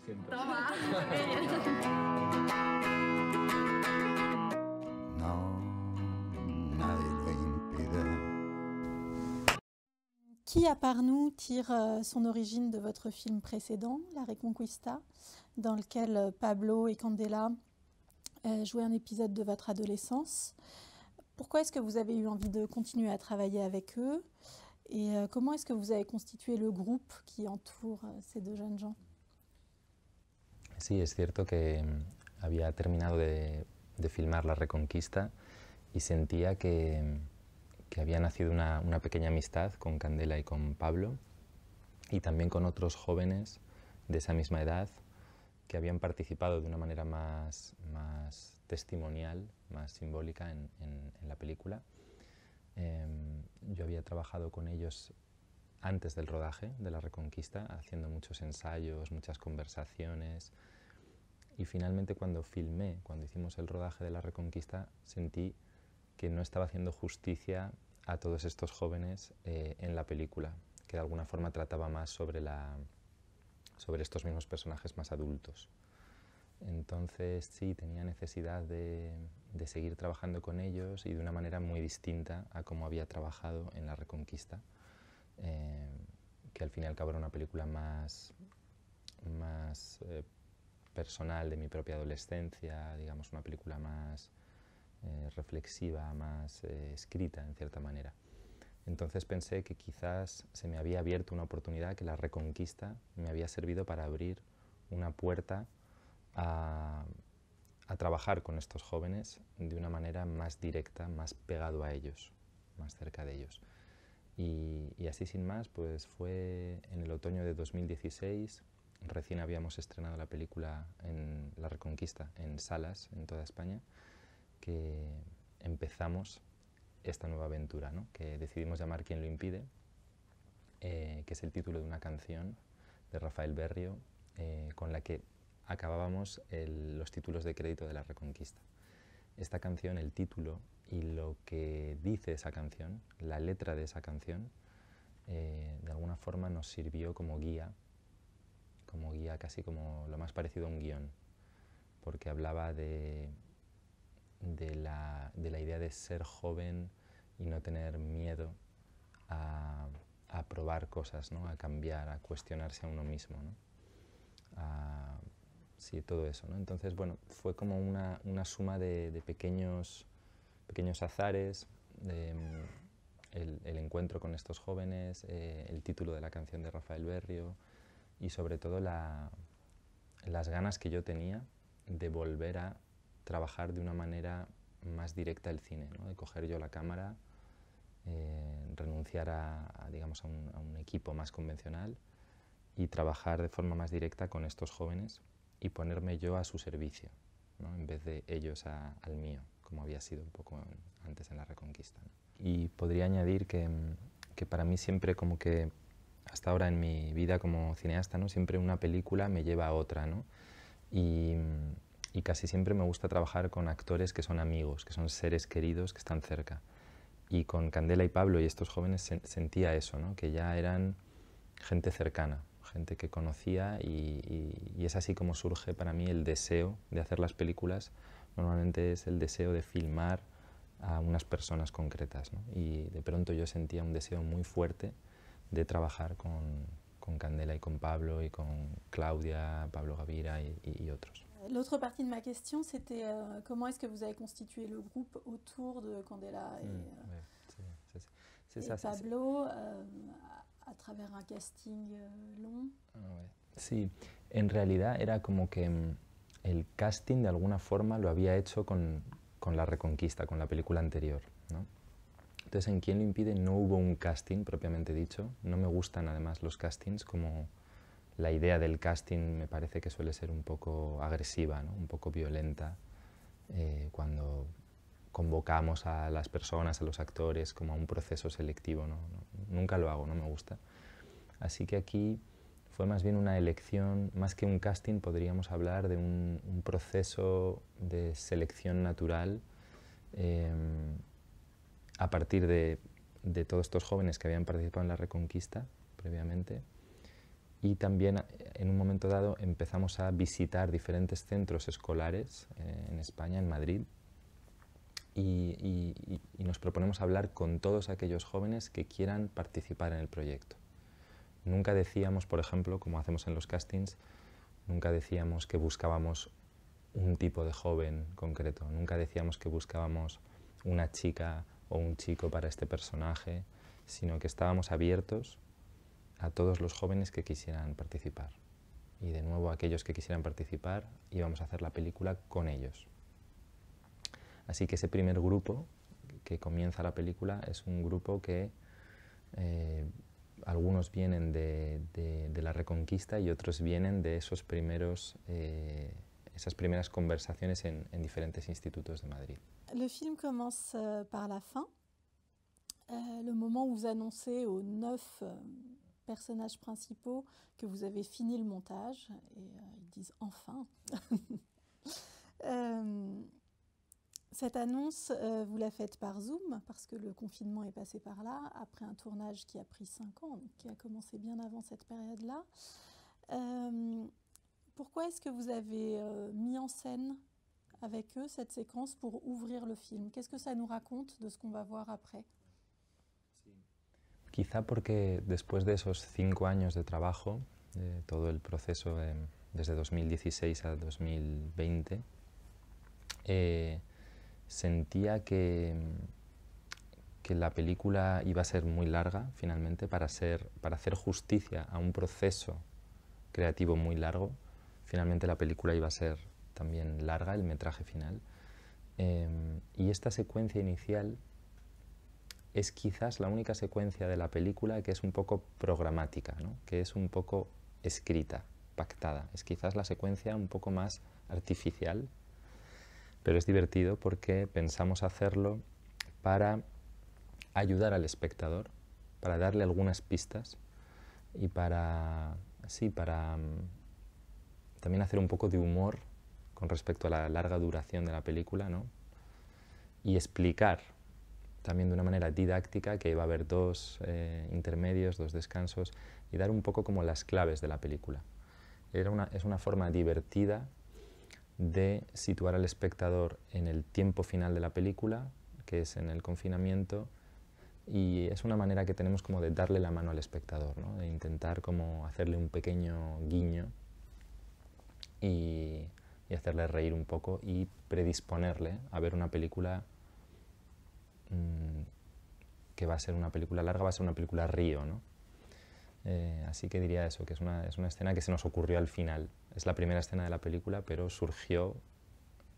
siento. Toma. No, nadie lo impide. Qui, à part nous, tire son origine de votre film précédent, La Reconquista, dans lequel Pablo et Candela jouaient un épisode de votre adolescence. Pourquoi est-ce que vous avez eu envie de continuer à travailler avec eux? Et comment est-ce que vous avez constitué le groupe qui entoure ces deux jeunes gens? Sí, es cierto que había terminado de filmar La Reconquista y sentía que había nacido una pequeña amistad con Candela y con Pablo y también con otros jóvenes de esa misma edad que habían participado de una manera más testimonial, más simbólica en la película. Yo había trabajado con ellos antes del rodaje de La Reconquista, haciendo muchos ensayos, muchas conversaciones, y finalmente cuando hicimos el rodaje de La Reconquista, sentí que no estaba haciendo justicia a todos estos jóvenes en la película, que de alguna forma trataba más sobre estos mismos personajes más adultos. Entonces sí, tenía necesidad de seguir trabajando con ellos y de una manera muy distinta a como había trabajado en La Reconquista, que al fin y al cabo era una película más personal de mi propia adolescencia, digamos una película más reflexiva, más escrita en cierta manera. Entonces pensé que quizás se me había abierto una oportunidad, que La Reconquista me había servido para abrir una puerta a trabajar con estos jóvenes de una manera más directa, más pegado a ellos, más cerca de ellos. Y así sin más, pues fue en el otoño de 2016, recién habíamos estrenado la película en La Reconquista en salas en toda España, que empezamos esta nueva aventura, ¿no? Que decidimos llamar ¿Quién lo impide?, que es el título de una canción de Rafael Berrio, con la que acabábamos los títulos de crédito de La Reconquista. Esta canción, el título y lo que dice esa canción, la letra de esa canción, de alguna forma nos sirvió como guía, casi como lo más parecido a un guión, porque hablaba de la idea de ser joven y no tener miedo a probar cosas, ¿no? A cambiar, a cuestionarse a uno mismo, ¿no? Sí, todo eso, ¿no? Entonces, bueno, fue como una suma de pequeños azares, el encuentro con estos jóvenes, el título de la canción de Rafael Berrio y sobre todo las ganas que yo tenía de volver a trabajar de una manera más directa el cine, ¿no? De coger yo la cámara, renunciar digamos, a un equipo más convencional y trabajar de forma más directa con estos jóvenes y ponerme yo a su servicio, ¿no? En vez de ellos al mío, como había sido un poco antes en La Reconquista, ¿no? Y podría añadir que para mí siempre, como que hasta ahora en mi vida como cineasta, ¿no? Siempre una película me lleva a otra, ¿no? Y casi siempre me gusta trabajar con actores que son amigos, que son seres queridos que están cerca. Y con Candela y Pablo y estos jóvenes sentía eso, ¿no? Que ya eran gente cercana, gente que conocía, y es así como surge para mí el deseo de hacer las películas. Normalmente es el deseo de filmar a unas personas concretas, ¿no? Y de pronto yo sentía un deseo muy fuerte de trabajar con Candela y con Pablo y con Claudia, Pablo Gavira y otros. L'autre partie de ma question, c'était comment est-ce que vous avez constitué le groupe autour de Candela et Pablo à travers un casting long? Sí, en realidad era como que el casting de alguna forma lo había hecho con La Reconquista, con la película anterior, ¿no? Entonces en ¿Quién lo impide? No hubo un casting propiamente dicho. No me gustan además los castings, como la idea del casting me parece que suele ser un poco agresiva, ¿no? Un poco violenta, cuando convocamos a las personas, a los actores, como a un proceso selectivo, ¿no? Nunca lo hago, no me gusta. Así que aquí fue más bien una elección, más que un casting podríamos hablar de un proceso de selección natural, a partir de todos estos jóvenes que habían participado en La Reconquista previamente, y también en un momento dado empezamos a visitar diferentes centros escolares en España, en Madrid, y nos proponemos hablar con todos aquellos jóvenes que quieran participar en el proyecto. Nunca decíamos, por ejemplo, como hacemos en los castings, nunca decíamos que buscábamos un tipo de joven concreto, nunca decíamos que buscábamos una chica o un chico para este personaje, sino que estábamos abiertos a todos los jóvenes que quisieran participar. Y de nuevo, aquellos que quisieran participar, íbamos a hacer la película con ellos. Así que ese primer grupo que comienza la película es un grupo que algunos vienen de la Reconquista y otros vienen de esos primeros, esas primeras conversaciones en diferentes institutos de Madrid. Le film commence par la fin, le moment où vous annoncez aux 9 personnages principaux que vous avez fini le montage, et ils disent « enfin ». Cette annonce, vous la faites par Zoom, parce que le confinement est passé par là, après un tournage qui a pris 5 ans, donc qui a commencé bien avant cette période-là. Pourquoi est-ce que vous avez mis en scène avec eux cette séquence pour ouvrir le film? Qu'est-ce que ça nous raconte de ce qu'on va voir après? Quizá porque después de esos 5 años de trabajo, todo el proceso desde 2016 a 2020, sentía que la película iba a ser muy larga, finalmente, para hacer justicia a un proceso creativo muy largo. Finalmente la película iba a ser también larga, el metraje final. Y esta secuencia inicial es quizás la única secuencia de la película que es un poco programática, ¿no? Que es un poco escrita, pactada. Es quizás la secuencia un poco más artificial, pero es divertido porque pensamos hacerlo para ayudar al espectador, para darle algunas pistas y para también hacer un poco de humor con respecto a la larga duración de la película, ¿no? Y explicar también de una manera didáctica que va a haber 2 intermedios, 2 descansos, y dar un poco como las claves de la película. Es una forma divertida de situar al espectador en el tiempo final de la película, que es en el confinamiento, y es una manera que tenemos como de darle la mano al espectador, ¿no? De intentar como hacerle un pequeño guiño y hacerle reír un poco y predisponerle a ver una película que va a ser una película larga, va a ser una película río, ¿no? Así que diría eso, que es una escena que se nos ocurrió al final. Es la primera escena de la película, pero surgió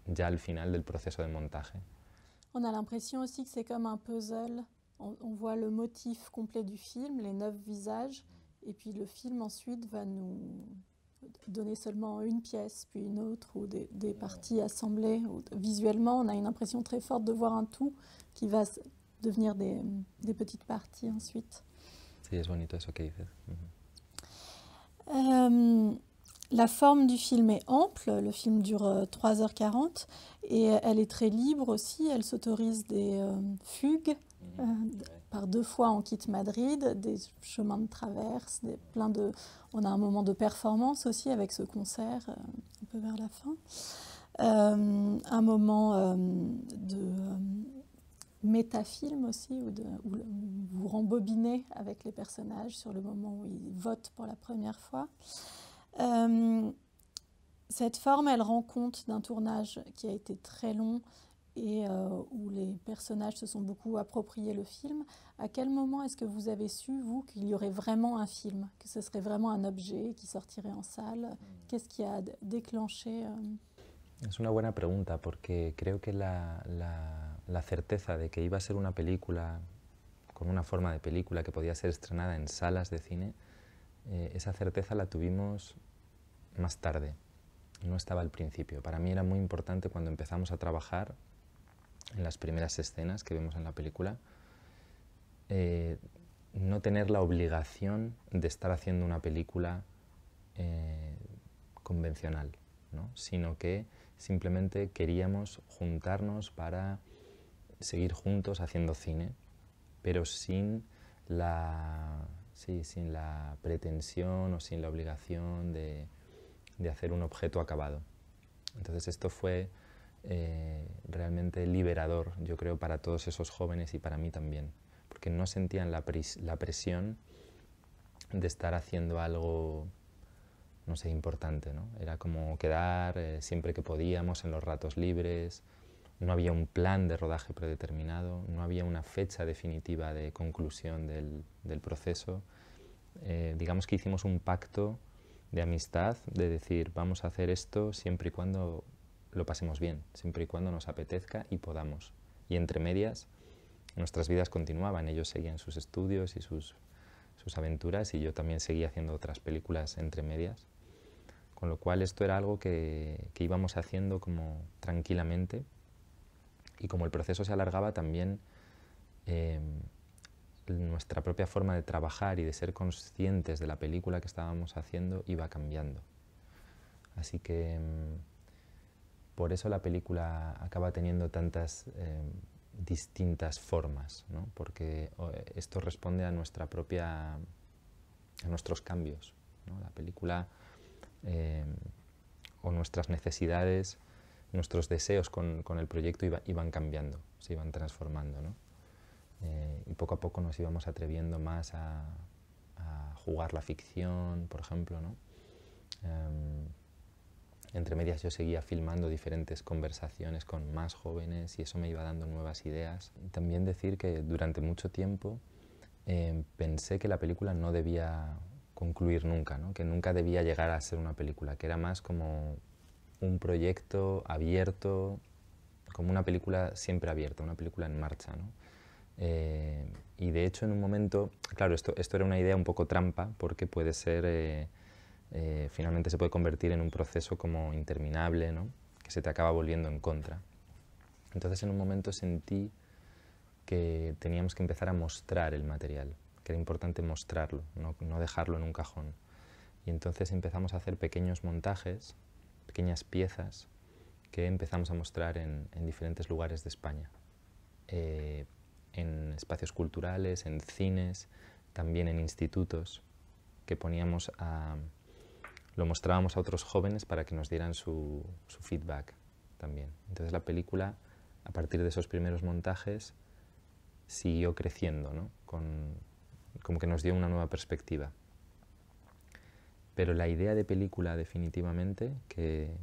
ya al final del proceso de montaje. On a l'impression aussi que c'est comme un puzzle. On voit le motif complet du film, les 9 visages, et puis le film ensuite va nous donner seulement une pièce, puis une autre, ou des parties assemblées. Visuellement, on a une impression très forte de voir un tout qui va devenir des petites parties ensuite. Sí, es bonito eso que dices. La forme du film est ample, le film dure 3h40 et elle est très libre aussi, elle s'autorise des fugues. Par 2 fois on quitte Madrid, des chemins de traverse, on a un moment de performance aussi avec ce concert un peu vers la fin. Un moment de métafilm aussi, où vous rembobinez avec les personnages sur le moment où ils votent pour la première fois. Cette forme, elle rend compte d'un tournage qui a été très long et où les personnages se sont beaucoup appropriés le film. À quel moment est-ce que vous avez su, vous, qu'il y aurait vraiment un film, que ce serait vraiment un objet qui sortirait en salle? Qu'est-ce qui a déclenché Es una buena pregunta, porque creo que la certeza de que iba a ser una película con una forma de película que podía ser estrenada en salas de cine, esa certeza la tuvimos más tarde, no estaba al principio. Para mí era muy importante cuando empezamos a trabajar en las primeras escenas que vemos en la película, no tener la obligación de estar haciendo una película convencional, ¿no? Sino que simplemente queríamos juntarnos para seguir juntos haciendo cine, pero sin sí, sin la pretensión o sin la obligación de hacer un objeto acabado. Entonces esto fue realmente liberador, yo creo, para todos esos jóvenes y para mí también, porque no sentían la presión de estar haciendo algo, no sé, importante, ¿no? Era como quedar siempre que podíamos en los ratos libres, no había un plan de rodaje predeterminado, no había una fecha definitiva de conclusión del proceso. Digamos que hicimos un pacto de amistad, de decir, vamos a hacer esto siempre y cuando lo pasemos bien, siempre y cuando nos apetezca y podamos. Y entre medias, nuestras vidas continuaban, ellos seguían sus estudios y sus aventuras y yo también seguía haciendo otras películas entre medias. Con lo cual esto era algo que íbamos haciendo como tranquilamente y como el proceso se alargaba también nuestra propia forma de trabajar y de ser conscientes de la película que estábamos haciendo iba cambiando. Así que por eso la película acaba teniendo tantas distintas formas, ¿no? Porque esto responde a nuestros cambios, ¿no? La película o nuestras necesidades, nuestros deseos con el proyecto iban cambiando, se iban transformando, ¿no? Y poco a poco nos íbamos atreviendo más a jugar la ficción, por ejemplo, ¿no? Entre medias yo seguía filmando diferentes conversaciones con más jóvenes y eso me iba dando nuevas ideas. También decir que durante mucho tiempo pensé que la película no debía concluir nunca, ¿no? Que nunca debía llegar a ser una película, que era más como un proyecto abierto, como una película siempre abierta, una película en marcha, ¿no? Y de hecho en un momento, claro, esto era una idea un poco trampa porque puede ser, finalmente se puede convertir en un proceso como interminable, ¿no? Que se te acaba volviendo en contra. Entonces en un momento sentí que teníamos que empezar a mostrar el material, que era importante mostrarlo, no dejarlo en un cajón. Y entonces empezamos a hacer pequeños montajes, pequeñas piezas que empezamos a mostrar en diferentes lugares de España. En espacios culturales, en cines, también en institutos, que lo mostrábamos a otros jóvenes para que nos dieran su feedback también. Entonces la película, a partir de esos primeros montajes, siguió creciendo, ¿no? Como que nos dio una nueva perspectiva. Pero la idea de película definitivamente, que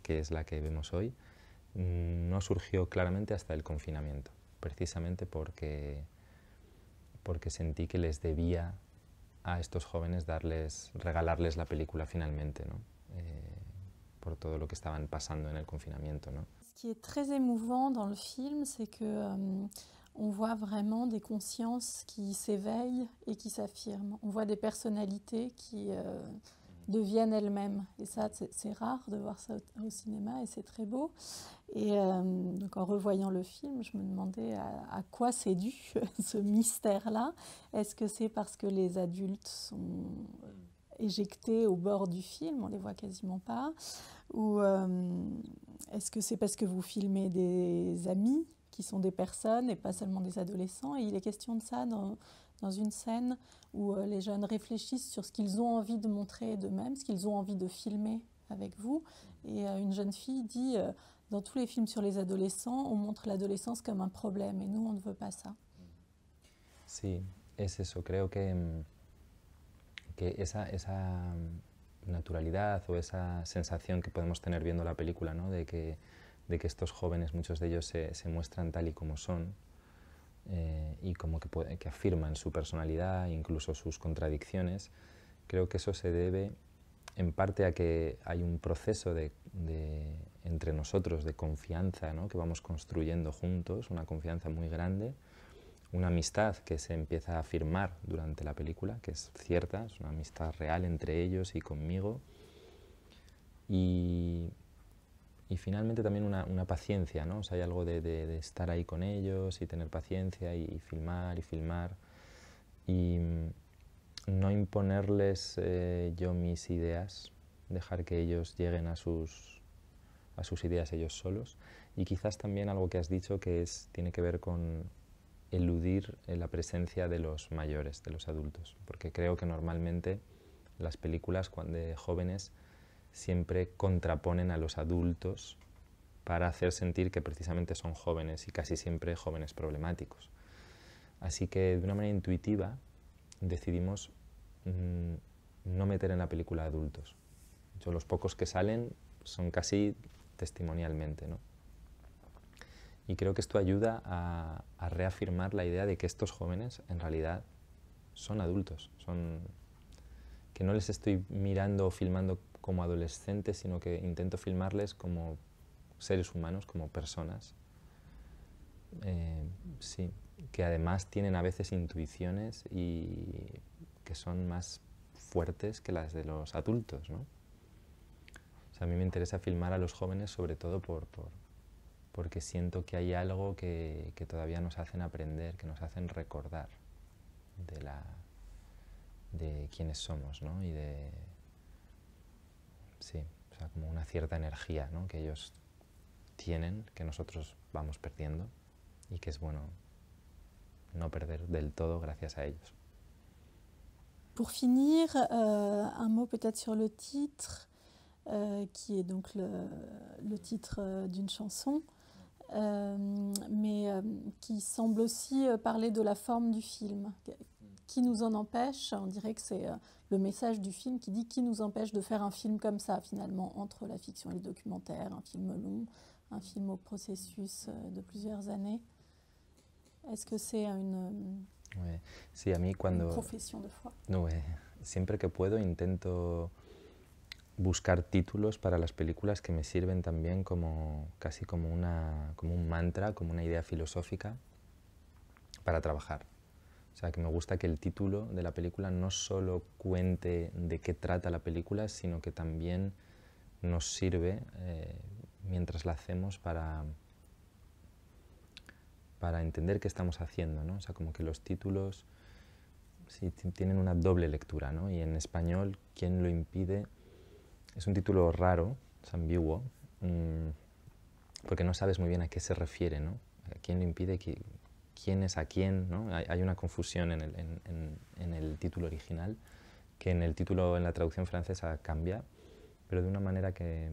es la que vemos hoy, no surgió claramente hasta el confinamiento, precisamente porque sentí que les debía a estos jóvenes regalarles la película finalmente, ¿no? Por todo lo que estaban pasando en el confinamiento, ¿no? Ce qui est très émouvant dans le film, c'est que on voit vraiment des consciences qui s'éveillent et qui s'affirment. On voit des personnalités qui deviennent elles-mêmes. Et ça, c'est rare de voir ça au cinéma et c'est très beau. Et donc en revoyant le film, je me demandais à quoi c'est dû ce mystère-là. Est-ce que c'est parce que les adultes sont éjectés au bord du film, on les voit quasiment pas, ou est-ce que c'est parce que vous filmez des amis qui sont des personnes et pas seulement des adolescents? Et il est question de ça dans une scène où les jeunes réfléchissent sur ce qu'ils ont envie de montrer d'eux-mêmes, ce qu'ils ont envie de filmer avec vous. Et une jeune fille dit dans tous les films sur les adolescents, on montre l'adolescence comme un problème et nous, on ne veut pas ça. Sí, es eso. Creo que esa naturalidad o esa sensación que podemos tener viendo la película, ¿no? de que estos jóvenes, muchos de ellos se muestran tal y como son y como que afirman su personalidad, incluso sus contradicciones, creo que eso se debe en parte a que hay un proceso entre nosotros de confianza, ¿no? Que vamos construyendo juntos, una confianza muy grande, una amistad que se empieza a afirmar durante la película, que es cierta, es una amistad real entre ellos y conmigo, y finalmente también una paciencia, ¿no? O sea, hay algo de estar ahí con ellos y tener paciencia y filmar y no imponerles yo mis ideas, dejar que ellos lleguen a sus ideas ellos solos. Y quizás también algo que has dicho que tiene que ver con eludir la presencia de los mayores, de los adultos, porque creo que normalmente las películas de jóvenes siempre contraponen a los adultos para hacer sentir que precisamente son jóvenes y casi siempre jóvenes problemáticos. Así que de una manera intuitiva decidimos no meter en la película adultos. Los pocos que salen son casi testimonialmente, ¿no? Y creo que esto ayuda a reafirmar la idea de que estos jóvenes en realidad son adultos, que no les estoy mirando o filmando como adolescentes, sino que intento filmarles como seres humanos, como personas, sí, que además tienen a veces intuiciones y que son más fuertes que las de los adultos, ¿no? O sea, a mí me interesa filmar a los jóvenes sobre todo porque siento que hay algo que todavía nos hacen aprender, que nos hacen recordar de quiénes somos, ¿no? Y sí, o sea, como una cierta energía, ¿no? Que ellos tienen, que nosotros vamos perdiendo y que es bueno no perder del todo gracias a ellos. Pour finir, un mot peut-être sur le titre, qui est donc le titre d'une chanson, mais qui semble aussi parler de la forme du film. Qui nous en empêche? On dirait que c'est le message du film qui dit qui nous empêche de faire un film comme ça, finalement, entre la fiction et le documentaire, un film long, un film au processus de plusieurs années. Est-ce que c'est une sí, a mí cuando, profesión de foi? No, siempre que puedo intento buscar títulos para las películas que me sirven también casi como un mantra, como una idea filosófica para trabajar. O sea, que me gusta que el título de la película no solo cuente de qué trata la película, sino que también nos sirve mientras la hacemos para entender qué estamos haciendo, ¿no? O sea, como que los títulos sí, tienen una doble lectura, ¿no? Y en español, ¿quién lo impide? Es un título raro, es ambiguo, porque no sabes muy bien a qué se refiere, ¿no? ¿Quién lo impide? ¿Quién es a quién? ¿No? Hay una confusión en el título original, que en el título, en la traducción francesa, cambia, pero de una manera que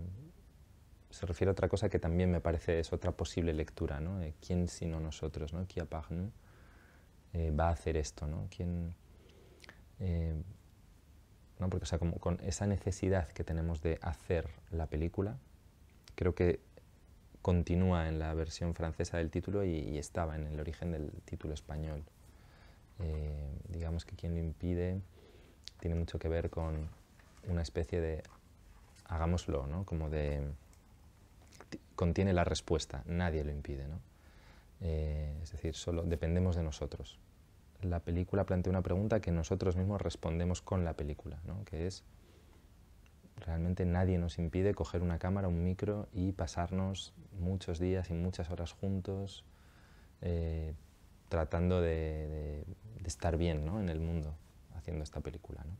se refiere a otra cosa que también me parece es otra posible lectura, ¿no? ¿Quién sino nosotros, ¿no? Qui à part nous va a hacer esto, ¿no? ¿Quién, ¿no? Porque, o sea, como con esa necesidad que tenemos de hacer la película, creo que continúa en la versión francesa del título y estaba en el origen del título español. Digamos que quien lo impide tiene mucho que ver con una especie de hagámoslo, ¿no? Como de contiene la respuesta, nadie lo impide, ¿no? Es decir, solo dependemos de nosotros. La película plantea una pregunta que nosotros mismos respondemos con la película, ¿no? Que es, realmente nadie nos impide coger una cámara, un micro y pasarnos muchos días y muchas horas juntos tratando de estar bien, ¿no? En el mundo haciendo esta película, ¿no?